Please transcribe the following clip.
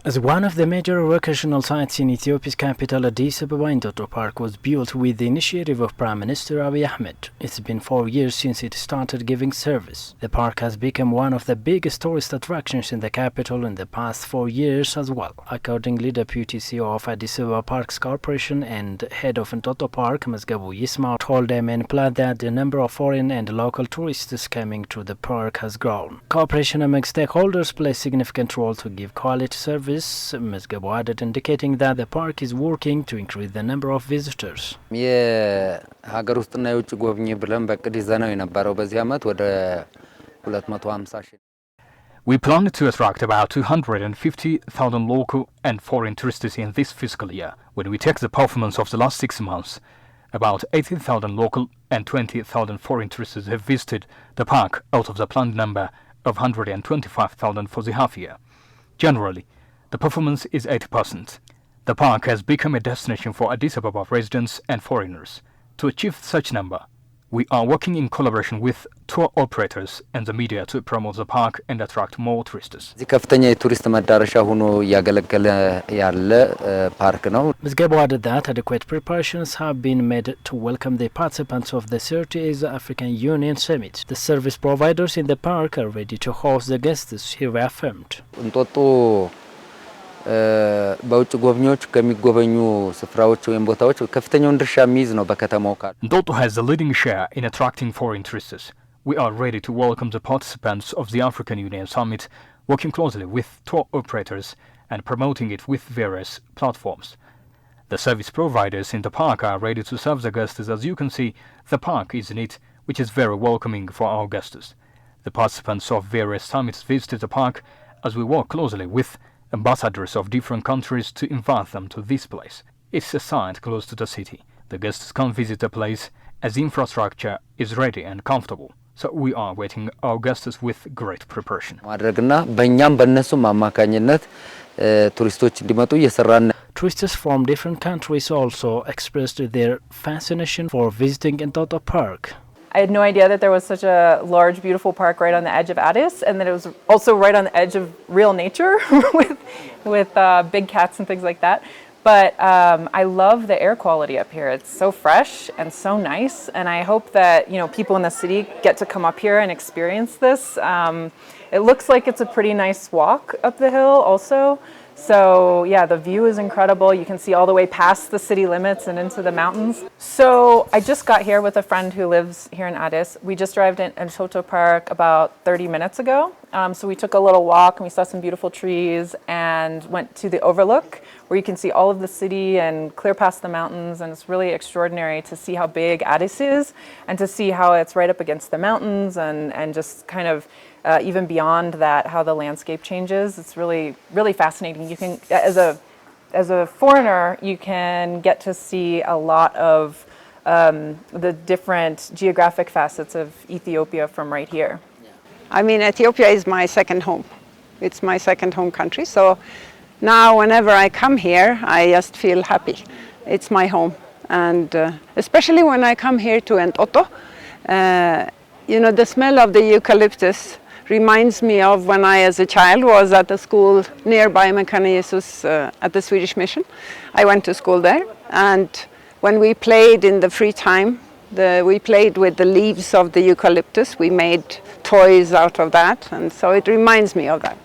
As one of the major recreational sites in Ethiopia's capital Addis Ababa, Entoto Park was built with the initiative of Prime Minister Abiy Ahmed. It's been 4 years since it started giving service. The park has become one of the biggest tourist attractions in the capital in the past 4 years as well. Accordingly, Deputy CEO of Addis Ababa Parks Corporation and head of Entoto Park, Mezgebu Yismaw, told AMN that the number of foreign and local tourists coming to the park has grown. Cooperation among stakeholders plays a significant role to give quality service. Mezgebu added, indicating that the park is working to increase the number of visitors. የሀገር ውስጥና የውጭ ጎብኚ ብለን በቅድ ይዘነው የነበረው በዚህ ዓመት ወደ 250,000 We plan to attract about 250,000 local and foreign tourists in this fiscal year. When we take the performance of the last 6 months, about 18,000 local and 20,000 foreign tourists have visited the park out of the planned number of 125,000 for the half year. Generally, the performance is 80%. The park has become a destination for Addis Ababa residents and foreigners. To achieve such number, we are working in collaboration with tour operators and the media to promote the park and attract more tourists. እዚህ ከፍተኛ የቱሪስት መዳረሻ ሆኖ ያገለገለ ያለ ፓርክ ነው። Mezgebu added that adequate preparations have been made to welcome the participants of the 30th African Union Summit. The service providers in the park are ready to host the guests, he reaffirmed. እንጦጦ በውጭ ጎብኚዎች ከሚጎበኙ ስፍራዎች ወይም ቦታዎች ከፍተኛውን ድርሻ የሚይዝ ነው በከተማው ካለ Entoto has the leading share in attracting foreign tourists. We are ready to welcome the participants of the African Union Summit, working closely with tour operators and promoting it with various platforms. The service providers in the park are ready to serve the guests. As you can see, the park is neat, which is very welcoming for our guests. The participants of various summits visited the park as we work closely with ambassadors of different countries to invite them to this place. It's a site close to the city. The guests can visit the place as the infrastructure is ready and comfortable. So we are waiting our guests with great preparation. ማድረግና በእኛም በእነሱም አማካኝነት ቱሪስቶች እንዲመጡ እየሰራን Tourists from different countries also expressed their fascination for visiting Entoto Park. I had no idea that there was such a large, beautiful park right on the edge of Addis, and that it was also right on the edge of real nature with big cats and things like that. But I love the air quality up here. It's so fresh and so nice, and I hope that people in the city get to come up here and experience this. It looks like it's a pretty nice walk up the hill also. So yeah, the view is incredible. You can see all the way past the city limits and into the mountains. So I just got here with a friend who lives here in Addis. We just arrived in Entoto Park about 30 minutes ago. So we took a little walk and we saw some beautiful trees and went to the overlook where you can see all of the city and clear past the mountains. And it's really extraordinary to see how big Addis is and to see how it's right up against the mountains and just kind of even beyond that, how the landscape changes. It's really, really fascinating. You can, as a foreigner, you can get to see a lot of the different geographic facets of Ethiopia from right here. I mean, Ethiopia is my second home. It's my second home country. So now whenever I come here, I just feel happy. It's my home. And especially when I come here to Entoto, the smell of the eucalyptus reminds me of when I, as a child, was at a school nearby Mekane Jesus at the Swedish mission. I went to school there, and when we played in the free time, we played with the leaves of the eucalyptus. We made toys out of that, and so it reminds me of that.